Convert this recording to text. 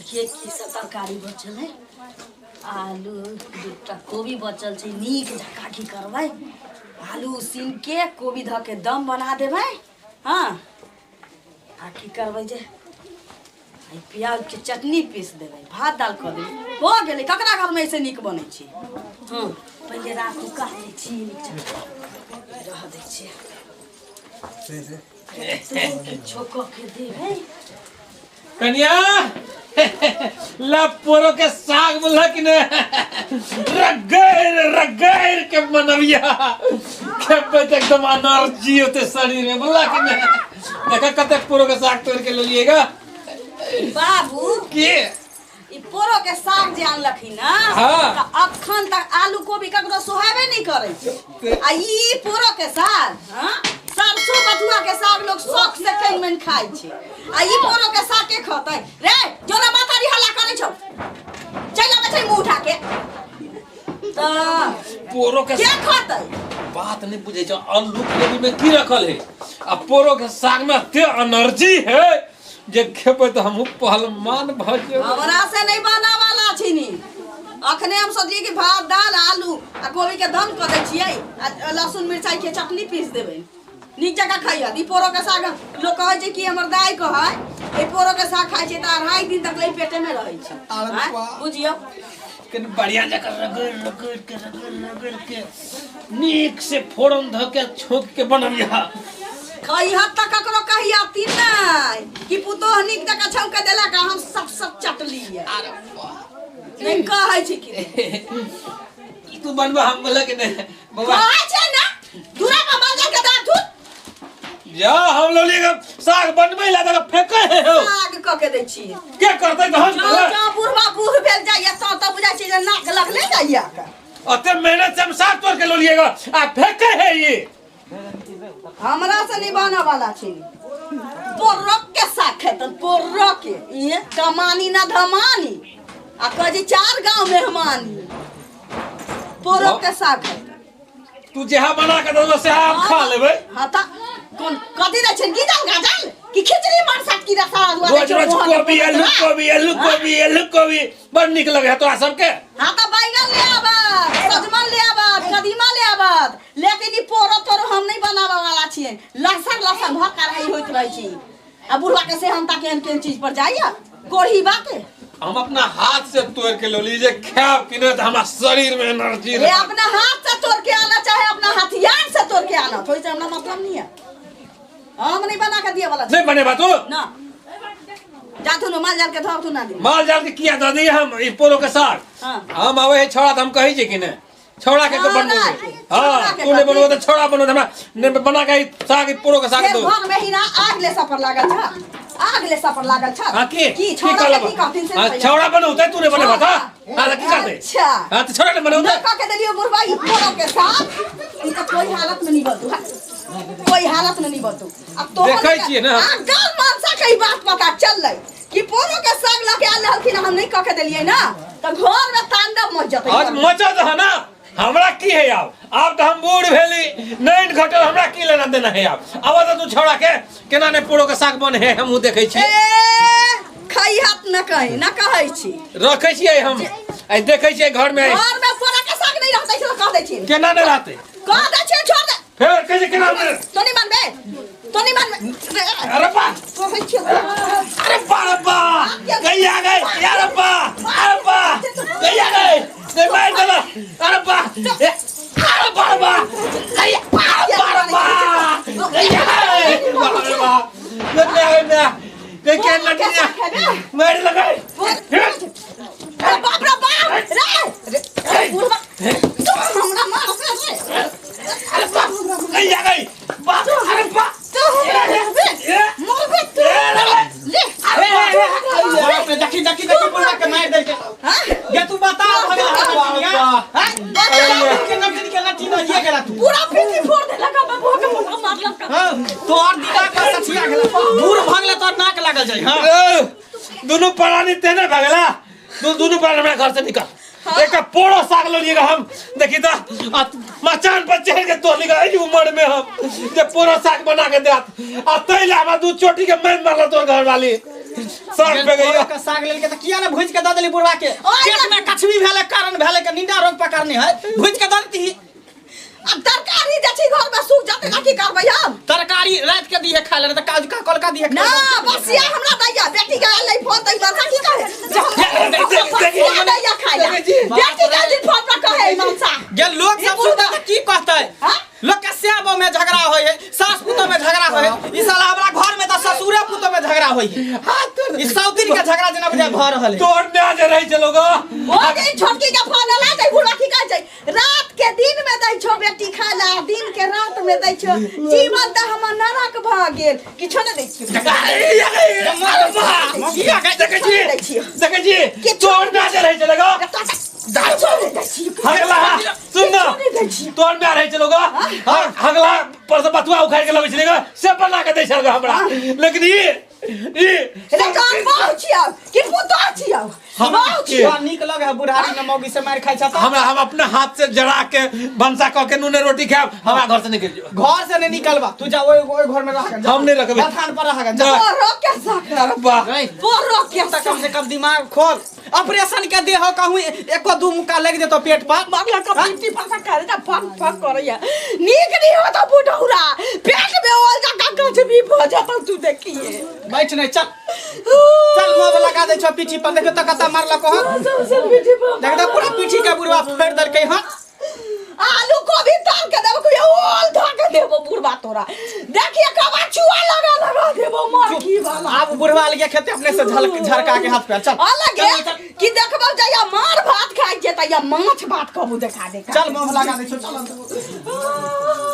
देखिए की सब तरकारी बचल है। आलू दूटा कोबी बचल छै, नीक जका की करबै आलू उसीन के कोबी ध के दम बना देबै। हाँ आ की करबै जे आई प्याज के चटनी पीस देबै, भात दाल कर देबै, हो गेलै। ककरा घर में ऐसे नीक बनै छै। हाँ पहले रात को काट दै छी, रह दै छी किछो क के देबै। कन्या लपोरो के साग बोला कि ने रगड़ रगड़ के मनविया खेपे त एकदम एनर्जी होते शरीर में बोला कि ने। देखा कते पोरो के साग तोड़ के ले लिएगा बाबू के ई पोरो के साग जे आनलखिन ना हाँ। त अखन तक आलू कोबी ककरो सोहाबे नहीं करे छै। आ ई पोरो के साग हां सरसों बथुआ के साग लोग शौक से कहीं में खाई छै। आ ई पोरो के साग के खतै रे जोना माथा री हल्ला करे छौ चल आबे छै मुंह उठा के त पोरो के के खतै। बात नहीं बुझे छ। आलू कोबी में की रखल है आ पोरो के साग में ते एनर्जी है जे खेबे तो हम पहलवान भ जेबै। हमरा से नहीं बना वाला छिनी। अखने हम सोचिए कि भात दाल आलू आ कोबी के दम कर दै छियै आ लहसुन मिरचाई के चटनी पीस देबै, नीक जगह खाइया। ई पोरो के साग लोग कहै छै कि हमर दाई कहै ए पोरो के साग खाइ छै त 2.5 दिन तक ले पेटे में रहै छै। बुझियो कनी बढ़िया जगह रगड़ के नीक से फोरन ध के छोक के बनबिया। खइहा त ककरो कहिया ती नहीं कि पुतोह नीक जगह छौंक के देलक हम सब चट लिए। अरे वाह नहीं कहै छै कि तू बनबा हम बोला कि नहीं बाबा कहै छै ना दूरा पर बाजा के दाथु जा हम लोग लेगा साग बनबे ला त फेंकै है हो साग क के दै छी। के करतै त हम जो बुढ़वा बूढ़ भेल जाइए तो बुझाइ छै जे नाक लगले जाइए। अते मेहनत से हम साग तोड़ के लो लिएगा आ फेंकै है ये। हमरा से नहीं बना वाला छी। पोर्रो के साग खेतन पोर्रो के ये कमानी ना धमानी आ कजी 4 गांव मेहमानी पोर्रो के साग खेतन। तू जेहा बना के दो से हम खा लेबै। हां त कोन कथि रे छै गिदल गाजल कि खिचड़ी मार साग की रसा हुआ रोज रोज कोबी आलू कोबी बड़ निक लगे है तोरा सबके। हां त बैंगन ले आबा सजमन ले आबा कदीमा ले आबा लेकिन ई पोरो तोरो हम नहीं बनावा वाला छिए। लहसुन भक्का रही होइत रही छी आ बुढ़वा के से हम ता केन केन चीज पर जाइया कोढ़ी बाके हम अपना हाथ से तोड़ के लो लीजिए खाओ कि नहीं तो हमारा शरीर में एनर्जी ये अपना हाथ से तोड़ के आना चाहे अपना हथियार से तोड़ के आना थोड़ी से हमरा मतलब नहीं है। हम नहीं बना के दिए वाला नहीं बनेबा तू ना जाथु न माल जाल के धर तू ना दे माल जाल के किया दे दी हम ई पोरो के साग। हां हम आवे है छोड़ा त हम कहि जे कि नहीं छोड़ा के बनबो। हां तू नहीं बनबो तो छोड़ा बनो हमरा ने बना के साग पोरो के साग दो। घर में ही ना आग ले सफर लागल छ आग ले सफर लागल छ। हां की छोड़ा की कहथिन से हां छोड़ा बनो त तू नहीं बनेबा त हां की करते। अच्छा हां तो छोड़ा नहीं बनो त का के देलियो बुढ़वा ई पोरो के साग ई त कोई हालत में नहीं बतू कोई हालत में नहीं बतू। अब तो देखै छियै ना गांव मानसा के बात पता चललै कि पोरो के साग लगे आल हलखिन हम नहीं क के देलिए ना त घर में तांडव मच जतै। आज मचा द ना हमरा की है अब तो हम बूढ़ भेली नहीं घटल हमरा की लेना देना है अब तो तू छोड़ा के केना ने पोरो के साग बने है हमहु देखै छी। खाई हाथ न कहि न कहै छी रखै छी हम आई देखै छी घर में पोरा के साग नहीं रहतै से कह दै छी केना ने रहतै कह दै छी छोड़ दे फेर कैसे केना ने तो नहीं मानबे अरे बा कहै छी अरे बा गैया गई यार बा अरे बा गैया गई से मार देला अरे बा गैया गैया गई के लगिया मार लगाई बाप रे बाप रे बुढ़वा तू हमरा मार रे अरे बा गैया गई बा अरे बा मोर तू ले अरे देखी बोला के मार दे के गे तू बता भगला हां के नबी के लाठी न ये गेला तू पूरा पीठी फोड़ दे लगा बाबू के मुंह मारलक हां तोर दिमाग का सछिया गेला बूढ़ भगले तोर नाक लागल जाई हां दोनों प्राणी तेने भगला दोनों प्राणी हमरा घर से निकल। एक पोड़ो साग लो लिएगा हम देखी तो मचान पर चढ़ के तो लिएगा इस उम्र में हम जब पोड़ो साग बना के दे आ तैला हम दू चोटी के मैं मारला तो घर वाली साग पे गई के साग लेल के त किया ना भूज के द देली बुढ़वा के पेट में कछवी भेले कारण भेले के निंदा रोग पकड़ने है भूज के द देती अब तरकारी जे छी घर में सूख जाते का की करबै हम तरकारी रात के दिए खा ले त काज का कल का दिए ना बसिया हमरा दैया बेटी के ले फोन दै बरसा की करे दैया खाइ ला बेटी के दिन फोन पर कहे मनसा ये लोग सब सुनता त की कहतै लोग के श्याम में झगड़ा होय है सास पुतो में झगड़ा होय है ई साला हमरा घर में त ससुरे पुतो में झगड़ा होय है ई सब दिन के झगड़ा जना बुझा भ रहल है तोड़ में आज रही चलो गो ओ गई छोटकी के फोन ला दे बुढ़ा की कहै छै रात के दिन में दै छो बेटी खा ला दिन के रात में दै छो जीवन त हमर नरक भ गेल किछो न दै छी देखे जी तोड़ में आज रही चलो गो हगला सुन ना तोड़ में रही चलो गो हगला पर से बतुआ उखाड़ के लगे चलेगा से बना के दे चलगा हमरा लेकिन ई रे जान पहुंचियो कि पुतो छियो पहुंचियो निक लगे है बुढ़ारी न मौगी से मार खाइ छ त हमरा हम अपने हाथ से जड़ा के भंसा क के नूने रोटी खाब हमरा घर से निकल जाओ घर से नहीं निकलबा तू जा ओए घर में रह के हम नहीं रखबे थान पर रह के रो के सकर वाह रो के कम से कम दिमाग खोल ऑपरेशन के दे हो कहूं एको दू मुक्का लग देतो पेट पर मगला का पिट्टी फसा करे त फक फक करैया नीक नहीं हो त बुढ़ौरा पेट में ओल जा का भी भ जाता तू देखिए बैठ नहीं चल मोब लगा दे छो पीठी पर देखो त कता मारला को सब पीठी पर देख दे पूरा पीठी के बुढ़वा फेर दल के हां आलू को भी ताल के देबो कोई ओल धा के देबो बुढ़वा तोरा देखिए कबा चुआ लगा देबो मार की वाला आप बुढ़वा लगे खेते अपने से झरका के हाथ पे चल अलगे कि देखबो जया मार भात खाइ छै त या माछ भात कबू देखा दे चल मोब लगा दे छो चल